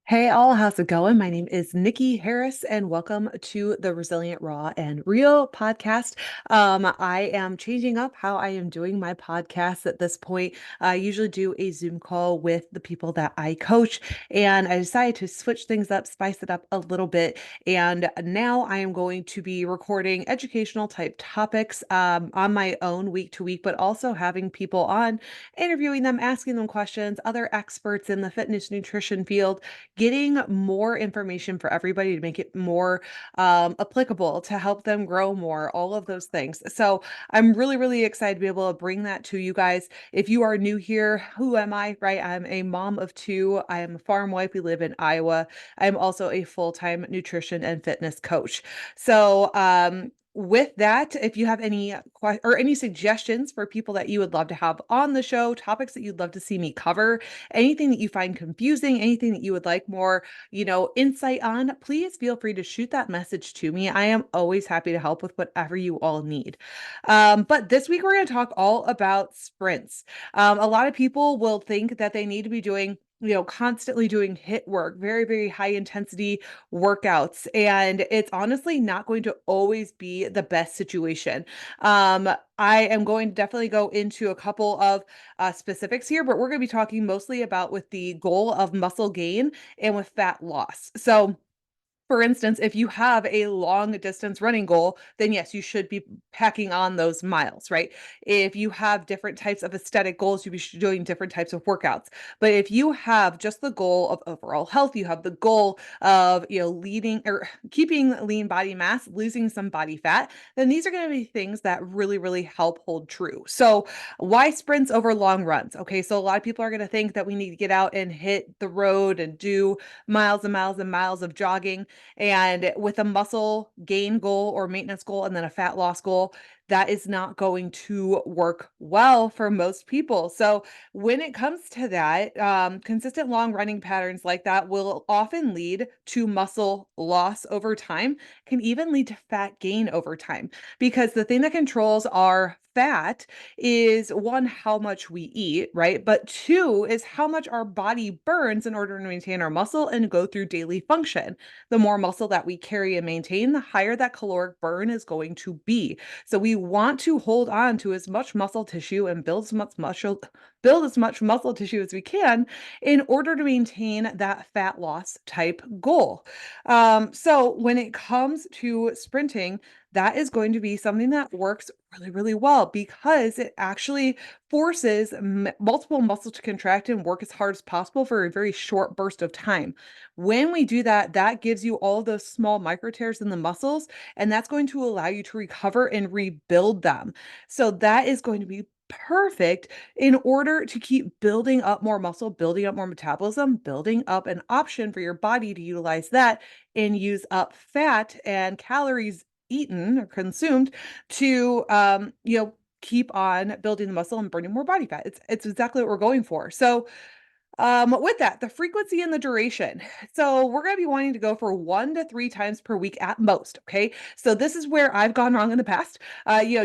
Hey all, how's it going? My name is Nikki Harris, and welcome to the Resilient Raw and Real podcast. I am changing up how I am doing my podcast at this point. I usually do a Zoom call with the people that I coach, and I decided to switch things up, spice it up a little bit. And now I am going to be recording educational type topics on my own week to week, but also having people on, interviewing them, asking them questions, other experts in the fitness nutrition field, getting more information for everybody to make it more applicable to help them grow more, all of those things. So I'm really, really excited to be able to bring that to you guys. If you are new here, who am I, right? I'm a mom of two. I am a farm wife. We live in Iowa. I'm also a full-time nutrition and fitness coach. So, with that, if you have any or any suggestions for people that you would love to have on the show, topics that you'd love to see me cover, anything that you find confusing, anything that you would like more, insight on, please feel free to shoot that message to me. I am always happy to help with whatever you all need. But this week we're going to talk all about sprints. A lot of people will think that they need to be doing constantly doing HIIT work, very, very high intensity workouts. And it's honestly not going to always be the best situation. I am going to definitely go into a couple of specifics here, but we're going to be talking mostly about with the goal of muscle gain and with fat loss. So, for instance, if you have a long distance running goal, then yes, you should be packing on those miles, right? If you have different types of aesthetic goals, you should be doing different types of workouts. But if you have just the goal of overall health, you have the goal of, leading or keeping lean body mass, losing some body fat, then these are going to be things that really, really help hold true. So why sprints over long runs? Okay, so a lot of people are going to think that we need to get out and hit the road and do miles and miles and miles of jogging. And with a muscle gain goal or maintenance goal and then a fat loss goal, that is not going to work well for most people. So when it comes to that, consistent long running patterns like that will often lead to muscle loss over time, can even lead to fat gain over time. Because the thing that controls our fat is one, how much we eat, right? But two is how much our body burns in order to maintain our muscle and go through daily function. The more muscle that we carry and maintain, the higher that caloric burn is going to be. So we want to hold on to as much muscle tissue and build as much muscle tissue as we can in order to maintain that fat loss type goal. So when it comes to sprinting, that is going to be something that works really, really well because it actually forces multiple muscles to contract and work as hard as possible for a very short burst of time. When we do that, that gives you all those small micro tears in the muscles, and that's going to allow you to recover and rebuild them. So that is going to be perfect in order to keep building up more muscle, building up more metabolism, building up an option for your body to utilize that and use up fat and calories eaten or consumed to keep on building the muscle and burning more body fat. It's exactly what we're going for. So with that, the frequency and the duration. So we're going to be wanting to go for 1 to 3 times per week at most. Okay. So this is where I've gone wrong in the past.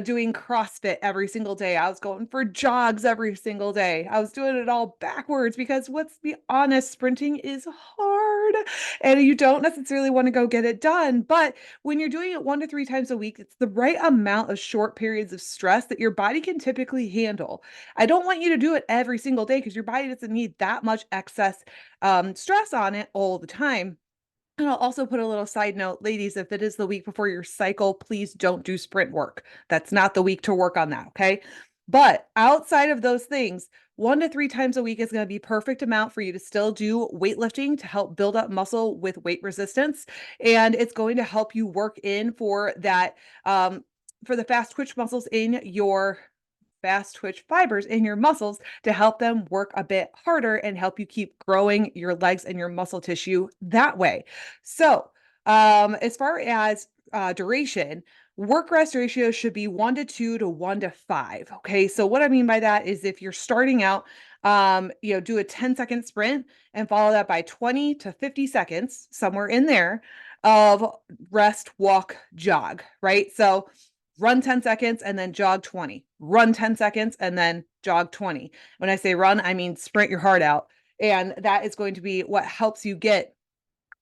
Doing CrossFit every single day. I was going for jogs every single day. I was doing it all backwards because let's be honest, sprinting is hard and you don't necessarily want to go get it done. But when you're doing it 1 to 3 times a week, it's the right amount of short periods of stress that your body can typically handle. I don't want you to do it every single day because your body doesn't need that much excess stress on it all the time. And I'll also put a little side note, ladies, if it is the week before your cycle, please don't do sprint work. That's not the week to work on that, okay? But outside of those things, 1 to 3 times a week is going to be perfect amount for you to still do weightlifting to help build up muscle with weight resistance. And it's going to help you work in for that, for the fast twitch muscles in your fast twitch fibers in your muscles to help them work a bit harder and help you keep growing your legs and your muscle tissue that way. So, as far as duration, work rest ratio should be 1 to 2 to 1 to 5. Okay. So, what I mean by that is if you're starting out, do a 10-second sprint and follow that by 20 to 50 seconds, somewhere in there of rest, walk, jog, right? So, run 10 seconds and then jog 20, run 10 seconds and then jog 20. When I say run, I mean sprint your heart out. And that is going to be what helps you get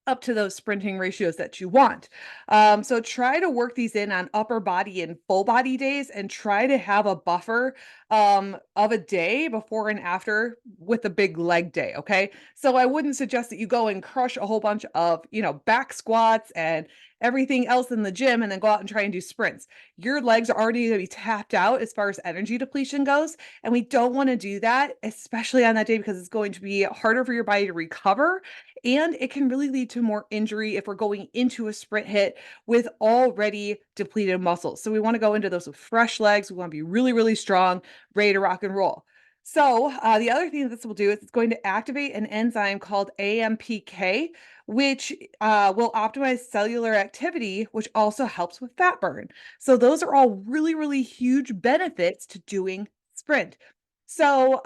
up to those sprinting ratios that you want. So try to work these in on upper body and full body days and try to have a buffer of a day before and after with a big leg day. Okay. So I wouldn't suggest that you go and crush a whole bunch of, back squats and everything else in the gym and then go out and try and do sprints. Your legs are already going to be tapped out as far as energy depletion goes. And we don't want to do that, especially on that day, because it's going to be harder for your body to recover and it can really lead to more injury if we're going into a sprint hit with already depleted muscles. So we want to go into those with fresh legs. We want to be really, really strong, ready to rock and roll. So the other thing that this will do is it's going to activate an enzyme called AMPK, which will optimize cellular activity, which also helps with fat burn. So those are all really, really huge benefits to doing sprint. So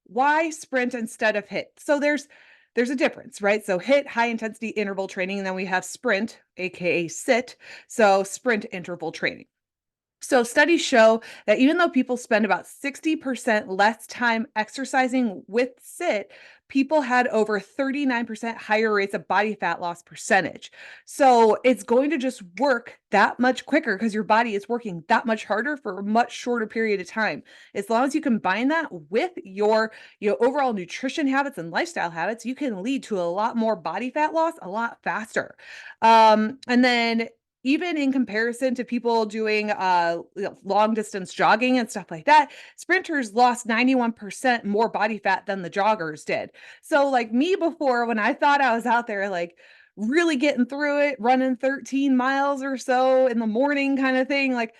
why sprint instead of hit? So there's a difference, right? So hit, high intensity interval training, and then we have sprint, aka sit. So sprint interval training. So studies show that even though people spend about 60% less time exercising with sit, people had over 39% higher rates of body fat loss percentage. So it's going to just work that much quicker because your body is working that much harder for a much shorter period of time. As long as you combine that with your overall nutrition habits and lifestyle habits, you can lead to a lot more body fat loss a lot faster. And then even in comparison to people doing long distance jogging and stuff like that, sprinters lost 91% more body fat than the joggers did. So like me before, when I thought I was out there like really getting through it, running 13 miles or so in the morning kind of thing, like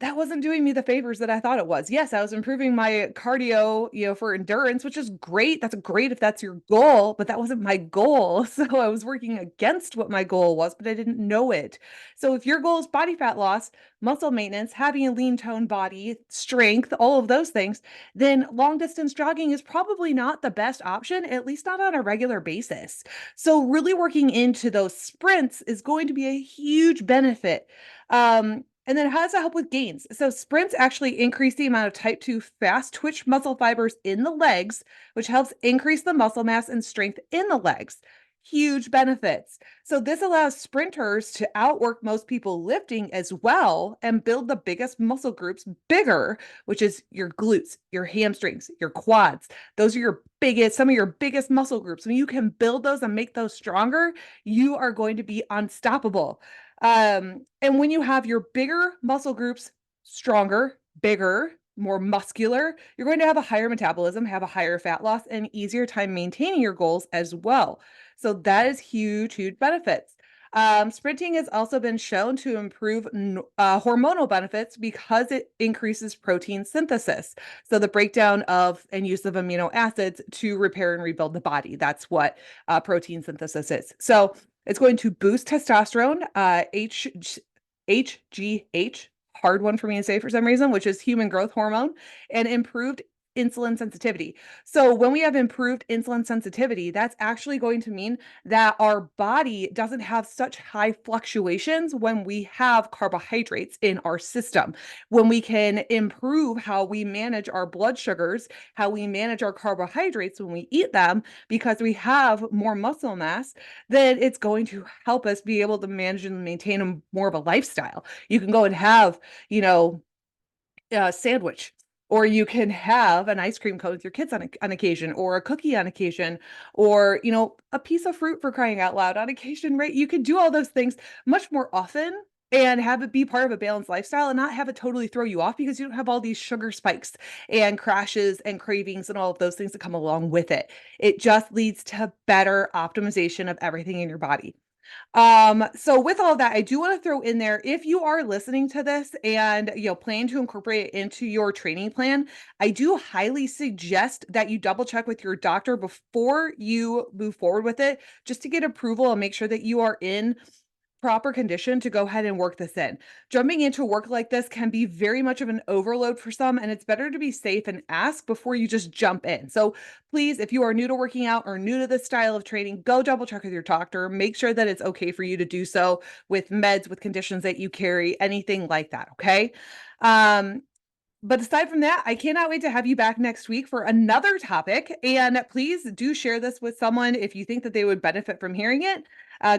that wasn't doing me the favors that I thought it was. Yes, I was improving my cardio, for endurance, which is great. That's great if that's your goal, but that wasn't my goal. So I was working against what my goal was, but I didn't know it. So if your goal is body fat loss, muscle maintenance, having a lean toned body, strength, all of those things, then long distance jogging is probably not the best option, at least not on a regular basis. So really working into those sprints is going to be a huge benefit. And then how does it help with gains? So sprints actually increase the amount of type 2 fast twitch muscle fibers in the legs, which helps increase the muscle mass and strength in the legs. Huge benefits. So this allows sprinters to outwork most people lifting as well and build the biggest muscle groups bigger, which is your glutes, your hamstrings, your quads. Those are some of your biggest muscle groups. When you can build those and make those stronger, you are going to be unstoppable. And when you have your bigger muscle groups stronger, bigger, more muscular, you're going to have a higher metabolism, have a higher fat loss, and easier time maintaining your goals as well. So that is huge, huge benefits. Sprinting has also been shown to improve hormonal benefits because it increases protein synthesis. So the breakdown of and use of amino acids to repair and rebuild the body. That's what protein synthesis is. So it's going to boost testosterone, HGH, hard one for me to say for some reason, which is human growth hormone, and improved insulin sensitivity. So when we have improved insulin sensitivity, that's actually going to mean that our body doesn't have such high fluctuations when we have carbohydrates in our system. When we can improve how we manage our blood sugars, how we manage our carbohydrates when we eat them, because we have more muscle mass, then it's going to help us be able to manage and maintain more of a lifestyle. You can go and have, a sandwich, or you can have an ice cream cone with your kids on occasion, or a cookie on occasion, or, a piece of fruit for crying out loud on occasion, right? You can do all those things much more often and have it be part of a balanced lifestyle and not have it totally throw you off because you don't have all these sugar spikes and crashes and cravings and all of those things that come along with it. It just leads to better optimization of everything in your body. So with all that, I do want to throw in there, if you are listening to this and plan to incorporate it into your training plan, I do highly suggest that you double check with your doctor before you move forward with it, just to get approval and make sure that you are in proper condition to go ahead and work this in. Jumping into work like this can be very much of an overload for some, and it's better to be safe and ask before you just jump in. So please, if you are new to working out or new to this style of training, go double check with your doctor. Make sure that it's okay for you to do so with meds, with conditions that you carry, anything like that. Okay. Um, But aside from that, I cannot wait to have you back next week for another topic. And please do share this with someone if you think that they would benefit from hearing it.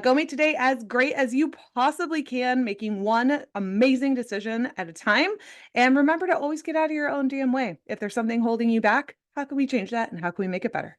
Go make today as great as you possibly can, making one amazing decision at a time. And remember to always get out of your own damn way. If there's something holding you back, how can we change that and how can we make it better?